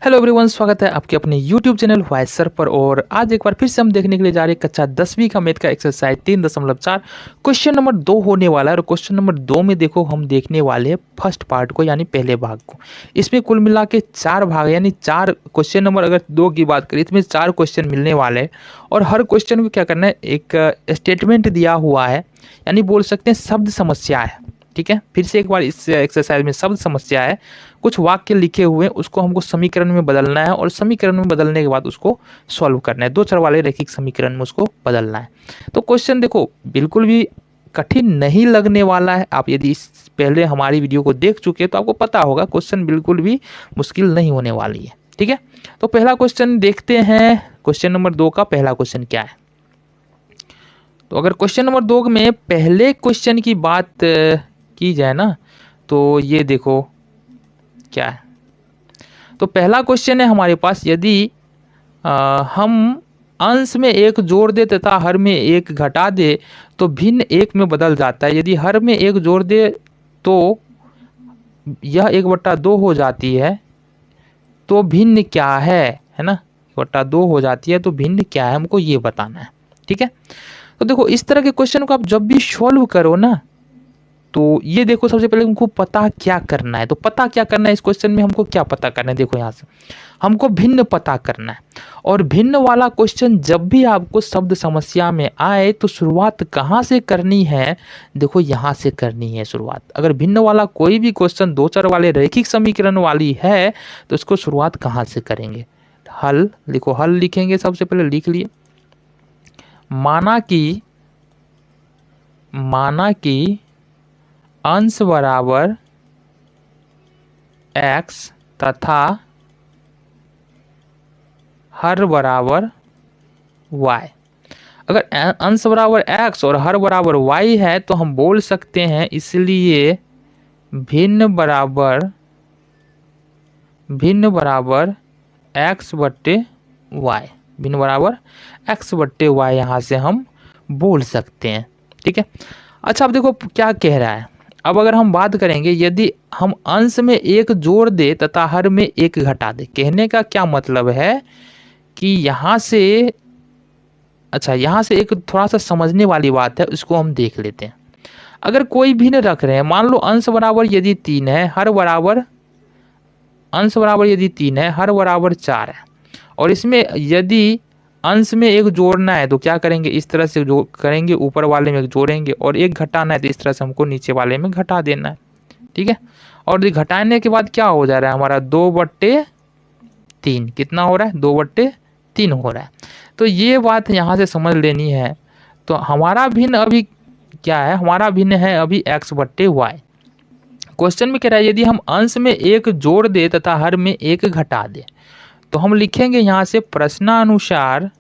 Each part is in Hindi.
हेलो एवरीवन, स्वागत है आपके अपने YouTube चैनल वाइस सर पर। और आज एक बार फिर से हम देखने के लिए जा रहे हैं कक्षा 10वीं का मैथ का एक्सरसाइज 3.4 क्वेश्चन नंबर 2 होने वाला है। और क्वेश्चन नंबर 2 में देखो हम देखने वाले हैं फर्स्ट पार्ट को, यानी पहले भाग को। इसमें कुल मिला के 4 भाग, यानी 4 क्वेश्चन नंबर अगर 2 की बात करें इसमें 4 क्वेश्चन मिलने वाले हैं। और हर क्वेश्चन को क्या करना है, एक स्टेटमेंट दिया हुआ है, यानी बोल सकते हैं शब्द समस्या है। ठीक है, फिर से एक बार इस एक्सरसाइज में शब्द समस्या है, कुछ वाक्य लिखे हुए हैं, उसको हमको समीकरण में बदलना है और समीकरण में बदलने के बाद उसको सॉल्व करना है। 2 चर वाले रैखिक समीकरण में उसको बदलना है। तो क्वेश्चन देखो बिल्कुल भी कठिन नहीं लगने वाला है। आप यदि इस पहले हमारी वीडियो को देख चुके हैं तो आपको पता होगा क्वेश्चन बिल्कुल भी मुश्किल नहीं होने वाली है। ठीक है, तो पहला क्वेश्चन देखते हैं। क्वेश्चन नंबर 2 का पहला क्वेश्चन क्या है। तो अगर क्वेश्चन नंबर 2 में पहले क्वेश्चन की बात की जाए ना, तो ये देखो क्या है। तो पहला क्वेश्चन है हमारे पास, यदि हम अंश में 1 जोड़ दे तथा हर में 1 घटा दे तो भिन्न 1 में बदल जाता है। यदि हर में 1 जोड़ दे तो यह 1/2 हो जाती है, तो भिन्न क्या है ना। 1/2 हो जाती है तो भिन्न क्या है, हमको ये बताना है। ठीक है, तो देखो इस तरह के क्वेश्चन को आप जब भी सॉल्व करो ना, तो ये देखो सबसे पहले हमको पता क्या करना है। तो पता क्या करना है इस क्वेश्चन में, हमको क्या पता करना है, देखो यहाँ से हमको भिन्न पता करना है। और भिन्न वाला क्वेश्चन जब भी आपको शब्द समस्या में आए तो शुरुआत कहाँ से करनी है, देखो यहाँ से करनी है शुरुआत। अगर भिन्न वाला कोई भी क्वेश्चन 2 चर वाले रैखिक समीकरण वाली है तो इसको शुरुआत कहाँ से करेंगे, हल लिखो। हल लिखेंगे, सबसे पहले लिख लिए, माना कि अंश बराबर x तथा हर बराबर y। अगर अंश बराबर x और हर बराबर y है तो हम बोल सकते हैं इसलिए भिन्न बराबर x बट्टे y, भिन्न बराबर x बट्टे y यहाँ से हम बोल सकते हैं। ठीक है, अच्छा अब देखो क्या कह रहा है। अब अगर हम बात करेंगे, यदि हम अंश में 1 जोड़ दे तथा हर में 1 घटा दे, कहने का क्या मतलब है कि यहाँ से, अच्छा यहाँ से एक थोड़ा सा समझने वाली बात है, उसको हम देख लेते हैं। अगर कोई भिन्न रख रहे हैं, मान लो अंश बराबर यदि 3 है, अंश बराबर यदि 3 है, हर बराबर 4 है, और इसमें यदि अंश में 1 जोड़ना है तो क्या करेंगे, इस तरह से जो करेंगे ऊपर वाले में 1 जोड़ेंगे, और 1 घटाना है तो इस तरह से हमको नीचे वाले में घटा देना है। ठीक है, और घटाने के बाद क्या हो जा रहा है हमारा 2/3, कितना हो रहा है 2/3 हो रहा है। तो ये बात यहाँ से समझ लेनी है। तो हमारा भिन्न अभी क्या है, हमारा भिन्न है अभी x/y। क्वेश्चन में कह रहा है यदि हम अंश में 1 जोड़ दे तथा हर में 1 घटा दे, तो हम लिखेंगे यहाँ से प्रश्नानुसार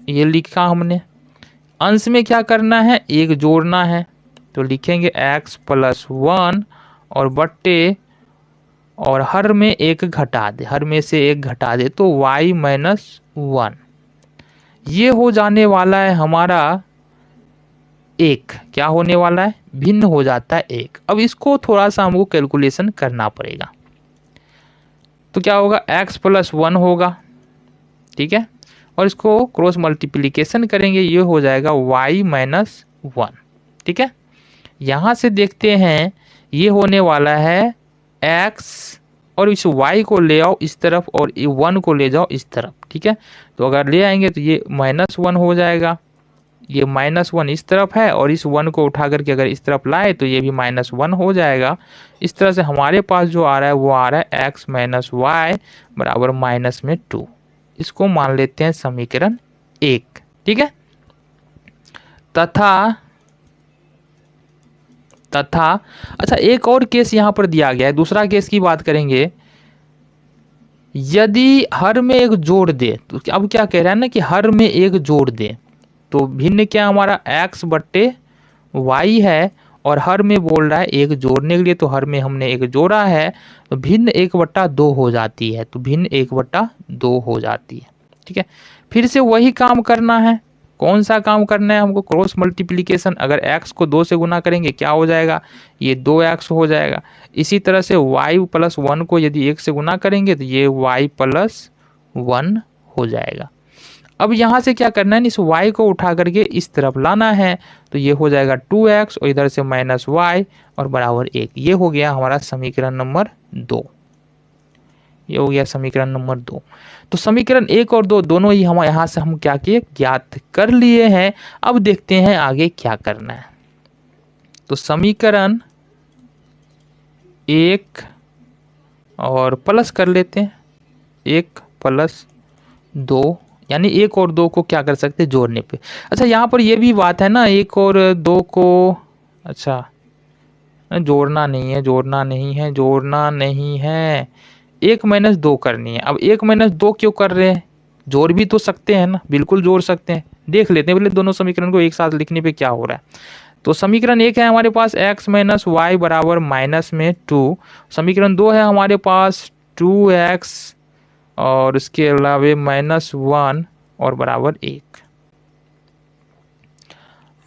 ये लिखा हमने, अंश में क्या करना है 1 जोड़ना है, तो लिखेंगे x+1 और बट्टे, और हर में 1 घटा दे, हर में से 1 घटा दे तो y-1। ये हो जाने वाला है हमारा 1, क्या होने वाला है, भिन्न हो जाता है 1। अब इसको थोड़ा सा हमको कैलकुलेशन करना पड़ेगा। तो क्या होगा, x+1 होगा, ठीक है, और इसको क्रॉस मल्टीप्लिकेशन करेंगे, ये हो जाएगा y-1। ठीक है, यहाँ से देखते हैं ये होने वाला है x, और इस y को ले आओ इस तरफ और 1 को ले जाओ इस तरफ। ठीक है, तो अगर ले आएंगे तो ये -1 हो जाएगा, ये -1 इस तरफ है, और इस 1 को उठा करके अगर इस तरफ लाए तो ये भी -1 हो जाएगा। इस तरह से हमारे पास जो आ रहा है वो आ रहा है x - y बराबर -2। इसको मान लेते हैं समीकरण 1। ठीक है, तथा अच्छा एक और केस यहाँ पर दिया गया है, दूसरा केस की बात करेंगे। यदि हर में 1 जोड़ दे, तो अब क्या कह रहा है ना कि हर में 1 जोड़ दे, तो भिन्न क्या हमारा x/y है, और हर में बोल रहा है 1 जोड़ने के लिए, तो हर में हमने 1 जोड़ा है तो भिन्न 1/2 हो जाती है, तो भिन्न 1/2 हो जाती है। ठीक है, फिर से वही काम करना है, कौन सा काम करना है हमको, क्रॉस मल्टीप्लिकेशन। अगर x को 2 से गुना करेंगे क्या हो जाएगा, ये 2x हो जाएगा। इसी तरह से y+1 को यदि 1 से गुना करेंगे तो ये y+1 हो जाएगा। अब यहाँ से क्या करना है, इस y को उठा करके इस तरफ लाना है, तो ये हो जाएगा 2x और इधर से -y और बराबर 1। ये हो गया हमारा समीकरण नंबर 2। ये हो गया समीकरण नंबर 2। तो समीकरण 1 और 2 दोनों ही हम यहाँ से हम क्या किए, ज्ञात कर लिए हैं। अब देखते हैं आगे क्या करना है। तो समीकरण 1 और प्लस कर लेते हैं, 1 + 2, यानी 1 और 2 को क्या कर सकते हैं, जोड़ने पे। अच्छा यहाँ पर ये भी बात है ना, 1 और 2 को, अच्छा जोड़ना नहीं है, जोड़ना नहीं है, जोड़ना नहीं है, 1 - 2 करनी है। अब 1 - 2 क्यों कर रहे हैं, जोड़ भी तो सकते हैं ना, बिल्कुल जोड़ सकते हैं। देख लेते हैं पहले दोनों समीकरण को एक साथ लिखने पे क्या हो रहा है। तो समीकरण 1 है हमारे पास x - y बराबर -2। समीकरण 2 है हमारे पास 2x और इसके अलावे -1 और बराबर 1।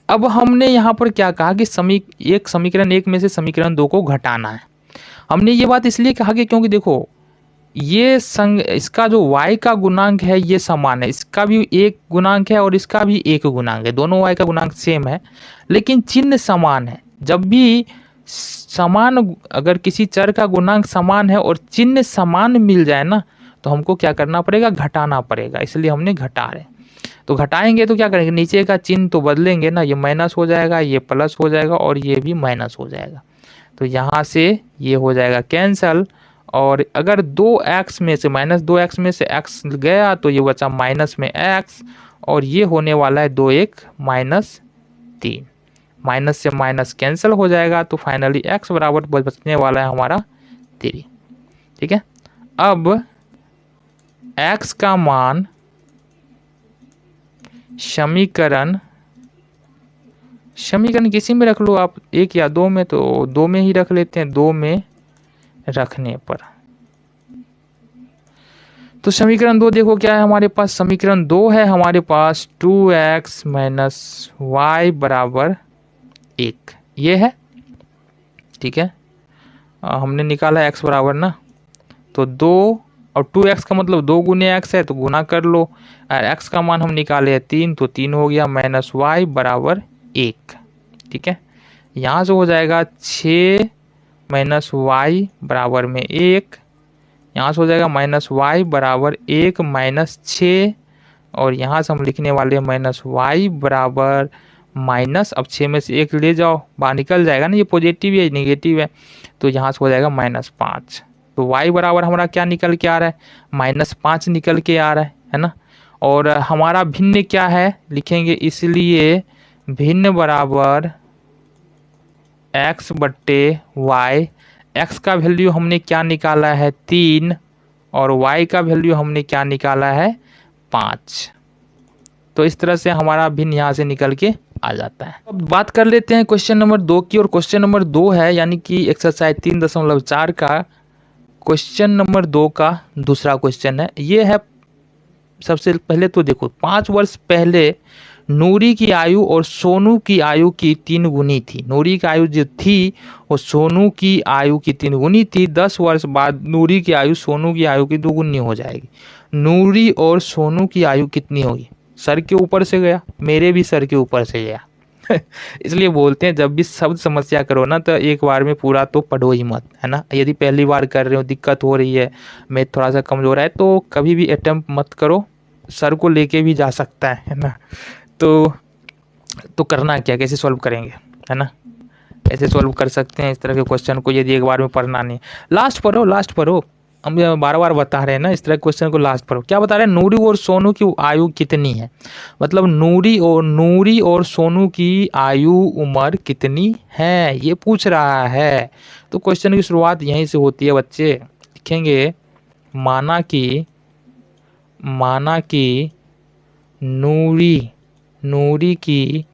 अब हमने यहाँ पर क्या कहा कि समीकरण 1 में से समीकरण 2 को घटाना है। हमने ये बात इसलिए कहा कि क्योंकि देखो ये इसका जो y का गुणांक है ये समान है, इसका भी 1 गुणांक है और इसका भी 1 गुणांक है, दोनों y का गुणांक सेम है, लेकिन चिन्ह समान है। जब भी समान, अगर किसी चर का गुणांक समान है और चिन्ह समान मिल जाए ना, तो हमको क्या करना पड़ेगा, घटाना पड़ेगा। इसलिए हमने घटा रहे। तो घटाएंगे तो क्या करेंगे, नीचे का चिन्ह तो बदलेंगे ना, ये माइनस हो जाएगा, ये प्लस हो जाएगा और ये भी माइनस हो जाएगा। तो यहाँ से ये हो जाएगा कैंसल। और अगर 2x में से -2x में से x गया तो ये बचा माइनस में x, और ये होने वाला है 2 1 -3। माइनस से माइनस कैंसिल हो जाएगा, तो फाइनली x बराबर बचने वाला है हमारा 3। ठीक है, अब x का मान समीकरण किसी में रख लो आप, 1 या 2 में, तो 2 में ही रख लेते हैं। 2 में रखने पर तो समीकरण 2 देखो क्या है हमारे पास, समीकरण 2 है हमारे पास 2x - y बराबर 1, ये है। ठीक है, हमने निकाला x बराबर ना, तो 2 और 2x का मतलब 2 गुने x है, तो गुना कर लो। और x का मान हम निकाले 3, तो 3 हो गया -y बराबर 1। ठीक है, यहाँ से हो जाएगा 6 - y बराबर में 1, यहाँ से हो जाएगा -y बराबर 1 - 6, और यहाँ से हम लिखने वाले हैं -y बराबर माइनस, अब 6 में से 1 ले जाओ, बाहर निकल जाएगा ना, ये पॉजिटिव है नेगेटिव है, तो यहाँ से हो जाएगा -5। तो y बराबर हमारा क्या निकल के आ रहा है, -5 निकल के आ रहा है ना। और हमारा भिन्न क्या है लिखेंगे, इसलिए भिन्न बराबर x/y। x का वैल्यू हमने क्या निकाला है 3, और y का वैल्यू हमने क्या निकाला है 5। तो इस तरह से हमारा भिन्न यहाँ से निकल के आ जाता है। अब बात कर लेते हैं क्वेश्चन नंबर 2 की, और क्वेश्चन नंबर 2 है यानी कि एक्सरसाइज 3.4 का क्वेश्चन नंबर 2 का दूसरा क्वेश्चन है। ये है, सबसे पहले तो देखो 5 वर्ष पहले नूरी की आयु और सोनू की आयु की 3 गुनी थी। नूरी की आयु जो थी वो सोनू की आयु की 3 गुनी थी। 10 वर्ष बाद नूरी की आयु सोनू की आयु की 2 गुनी हो जाएगी। नूरी और सोनू की आयु कितनी होगी, सर के ऊपर से गया, मेरे भी सर के ऊपर से गया इसलिए बोलते हैं जब भी शब्द समस्या करो ना, तो एक बार में पूरा तो पढ़ो ही मत, है ना। यदि पहली बार कर रहे हो, दिक्कत हो रही है, मैथ थोड़ा सा कमजोर है, तो कभी भी अटेम्प्ट मत करो, सर को लेके भी जा सकता है ना। तो करना क्या, कैसे सॉल्व करेंगे, है ना, कैसे सॉल्व कर सकते हैं इस तरह के क्वेश्चन को, यदि एक बार में पढ़ना नहीं। लास्ट पढ़ो, हम बार बार बता रहे हैं ना, इस तरह के क्वेश्चन को लास्ट पढ़ो। क्या बता रहे हैं, नूरी और सोनू की आयु कितनी है, मतलब नूरी और सोनू की आयु उम्र कितनी है, ये पूछ रहा है। तो क्वेश्चन की शुरुआत यहीं से होती है बच्चे। लिखेंगे माना कि नूरी की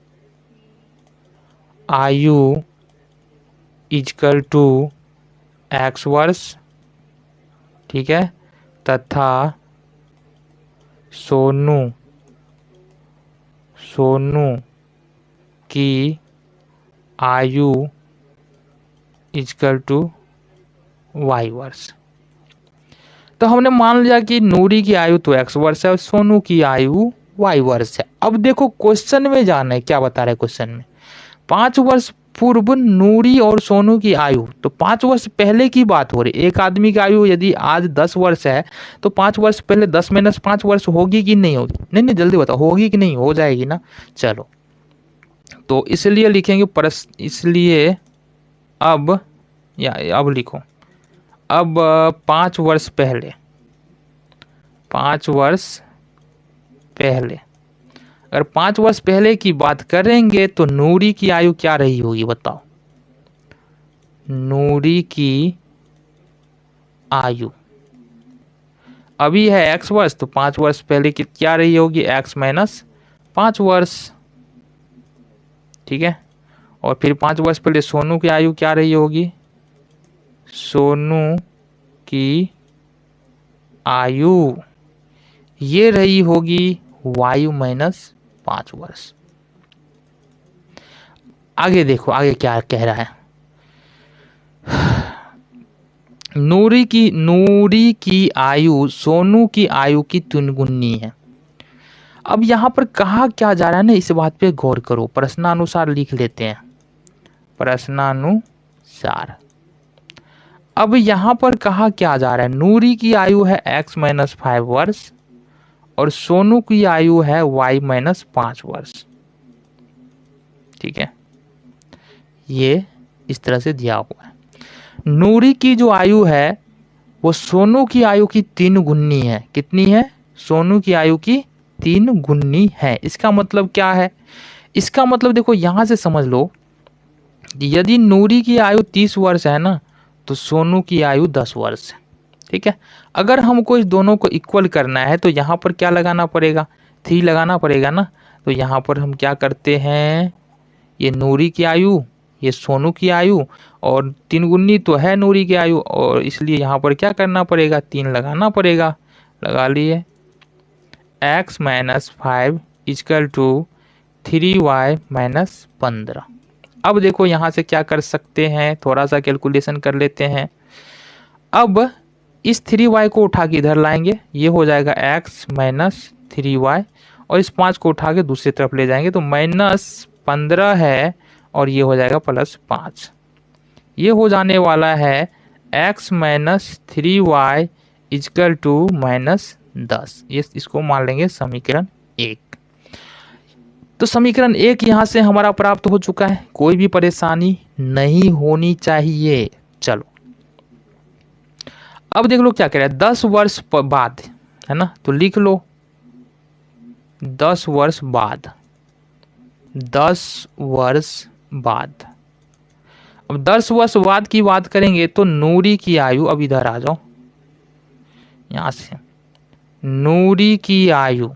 आयु इक्वल टू x वर्ष, ठीक है, तथा सोनू की आयु इक्वल टू y वर्ष। तो हमने मान लिया कि नूरी की आयु तो x वर्ष है और सोनू की आयु y वर्ष है। अब देखो क्वेश्चन में जाना है, क्या बता रहे क्वेश्चन में, 5 वर्ष पूर्व नूरी और सोनू की आयु, तो 5 वर्ष पहले की बात हो रही। एक आदमी की आयु यदि आज 10 वर्ष है तो 5 वर्ष पहले 10 - 5 वर्ष होगी कि नहीं होगी? नहीं जल्दी बताओ, होगी कि नहीं? हो जाएगी ना। चलो तो इसलिए लिखेंगे इसलिए अब लिखो, अब 5 वर्ष पहले, 5 वर्ष पहले, अगर 5 वर्ष पहले की बात करेंगे तो नूरी की आयु क्या रही होगी बताओ? नूरी की आयु अभी है x वर्ष, तो 5 वर्ष पहले की क्या रही होगी? x - 5 वर्ष। ठीक है, और फिर 5 वर्ष पहले सोनू की आयु क्या रही होगी? सोनू की आयु ये रही होगी y - 5 वर्ष। आगे देखो, आगे क्या कह रहा है। नूरी की आयु सोनू की आयु की तिगुनी है। अब यहाँ पर कहा क्या जा रहा है ना, इस बात पे गौर करो। प्रश्नानुसार लिख लेते हैं, प्रश्नानुसार। अब यहाँ पर कहा क्या जा रहा है, नूरी की आयु है x - 5 वर्ष और सोनू की आयु है y - 5 वर्ष। ठीक है, ये इस तरह से दिया हुआ है। नूरी की जो आयु है वो सोनू की आयु की 3 गुनी है। कितनी है? सोनू की आयु की 3 गुनी है। इसका मतलब क्या है? इसका मतलब देखो यहां से समझ लो, यदि नूरी की आयु 30 वर्ष है ना, तो सोनू की आयु 10 वर्ष है। ठीक है, अगर हमको इस दोनों को इक्वल करना है तो यहाँ पर क्या लगाना पड़ेगा? 3 लगाना पड़ेगा ना। तो यहाँ पर हम क्या करते हैं, ये नूरी की आयु, ये सोनू की आयु, और 3 गुनी तो है नूरी की आयु, और इसलिए यहाँ पर क्या करना पड़ेगा? 3 लगाना पड़ेगा। लगा लिए। x - 5 equal to 3y - 15। अब देखो यहाँ से क्या कर सकते हैं, थोड़ा सा कैलकुलेशन कर लेते हैं। अब इस 3y को उठा के इधर लाएंगे, ये हो जाएगा x - 3y, और इस 5 को उठा के दूसरी तरफ ले जाएंगे तो -15 है, और ये हो जाएगा +5। ये हो जाने वाला है x - 3y इक्वल टू -10। ये इसको मान लेंगे समीकरण 1। तो समीकरण 1 यहाँ से हमारा प्राप्त हो चुका है। कोई भी परेशानी नहीं होनी चाहिए। चलो अब देख लो क्या कह रहा है, 10 वर्ष बाद, है ना, तो लिख लो 10 वर्ष बाद, 10 वर्ष बाद। अब 10 वर्ष बाद की बात करेंगे तो नूरी की आयु, अब इधर आ जाओ यहां से, नूरी की आयु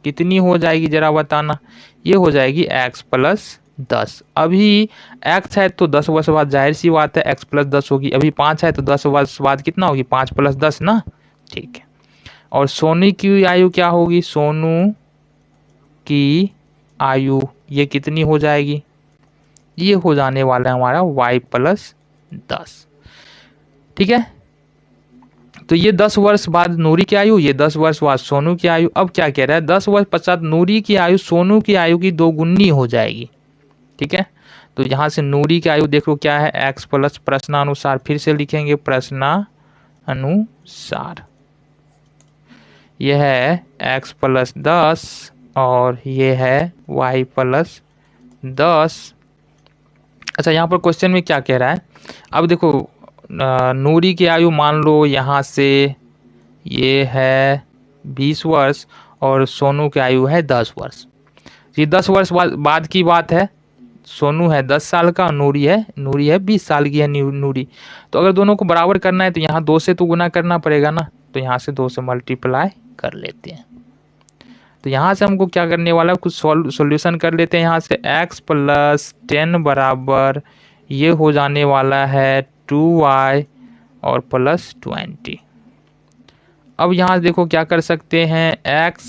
कितनी हो जाएगी जरा बताना? ये हो जाएगी x + 10। अभी x है तो 10 वर्ष बाद जाहिर सी बात है x + 10 होगी। अभी 5 है तो 10 वर्ष बाद कितना होगी? 5 + 10 ना। ठीक है, और सोनू की आयु क्या होगी? सोनू की आयु ये कितनी हो जाएगी? ये हो जाने वाला है हमारा y + 10। ठीक है, तो ये 10 वर्ष बाद नूरी की आयु, ये 10 वर्ष बाद सोनू की आयु। अब क्या कह रहा है, 10 वर्ष पश्चात नूरी की आयु सोनू की आयु की 2 गुनी हो जाएगी। ठीक है, तो यहाँ से नूरी की आयु देखो क्या है, x प्लस प्रश्नानुसार, फिर से लिखेंगे प्रश्नानुसार, यह है x + 10 और ये है y + 10। अच्छा, यहाँ पर क्वेश्चन में क्या कह रहा है, अब देखो नूरी की आयु मान लो यहाँ से ये है 20 वर्ष और सोनू की आयु है 10 वर्ष। ये 10 वर्ष बाद की बात है। सोनू है 10 साल का, नूरी है 20 साल की है नूरी। तो अगर दोनों को बराबर करना है तो यहाँ 2 से तो गुना करना पड़ेगा ना, तो यहाँ से 2 से मल्टीप्लाई कर लेते हैं। तो यहाँ से हमको क्या करने वाला है, कुछ सॉल्यूशन कर लेते हैं। यहाँ से x + 10 बराबर ये हो जाने वाला है 2y और +20। अब यहाँ देखो क्या कर सकते हैं, x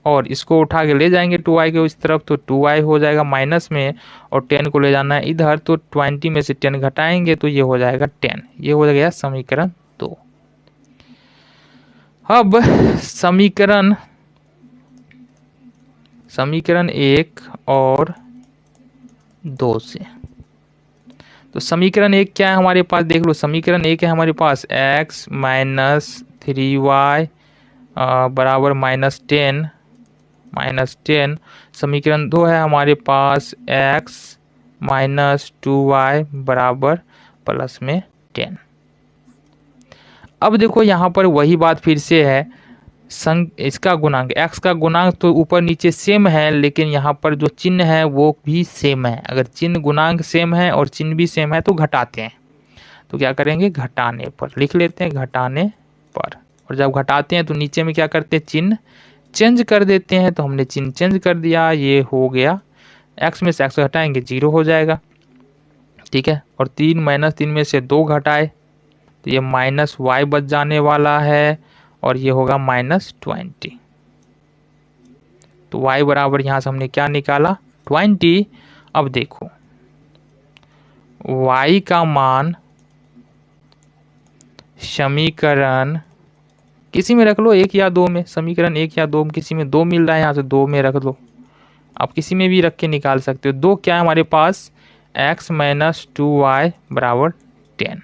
और इसको उठा के ले जाएंगे 2y के उस तरफ, तो 2y हो जाएगा माइनस में, और 10 को ले जाना है इधर, तो 20 में से 10 घटाएंगे तो ये हो जाएगा 10। ये हो गया समीकरण 2। अब समीकरण 1 और 2 से, तो समीकरण 1 क्या है हमारे पास, देख लो। समीकरण 1 है हमारे पास x माइनस 3y बराबर -10। समीकरण 2 है हमारे पास x माइनस 2y बराबर +10। अब देखो यहाँ पर वही बात फिर से है, इसका गुणांक x का गुणांक तो ऊपर नीचे सेम है, लेकिन यहाँ पर जो चिन्ह है वो भी सेम है। अगर चिन्ह गुणांक सेम है और चिन्ह भी सेम है तो घटाते हैं, तो क्या करेंगे, घटाने पर लिख लेते हैं, घटाने पर। और जब घटाते हैं तो नीचे में क्या करते हैं, चिन्ह चेंज कर देते हैं। तो हमने चिन्ह चेंज कर दिया, ये हो गया x में से x घटाएंगे 0 हो जाएगा, ठीक है। और 3 माइनस 3 में से 2 घटाए तो ये -y बच जाने वाला है, और ये होगा -20। तो y बराबर यहाँ से हमने क्या निकाला, 20। अब देखो y का मान समीकरण किसी में रख लो, 1 या 2 में, समीकरण 1 या 2 में, किसी में 2 मिल रहा है, यहाँ से 2 में रख लो। आप किसी में भी रख के निकाल सकते हो। 2 क्या है हमारे पास, x माइनस 2y बराबर 10।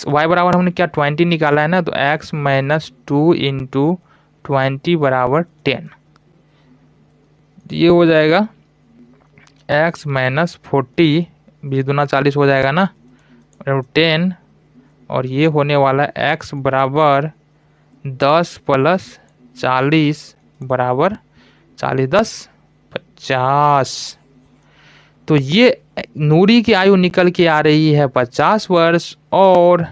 y बराबर हमने क्या 20 निकाला है ना, तो x माइनस 2 इंटू 20 बराबर 10। ये हो जाएगा x माइनस 40, 20 दूना 40 हो जाएगा ना, 10। और ये होने वाला x बराबर 10 प्लस 40 बराबर 40, 10 50। तो ये नूरी की आयु निकल के आ रही है 50 वर्ष, और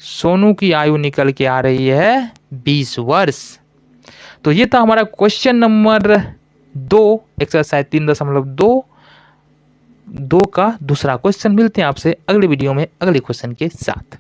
सोनू की आयु निकल के आ रही है 20 वर्ष। तो ये था हमारा क्वेश्चन नंबर 2, एक्सरसाइज 3.2 का दूसरा क्वेश्चन। मिलते हैं आपसे अगले वीडियो में अगले क्वेश्चन के साथ।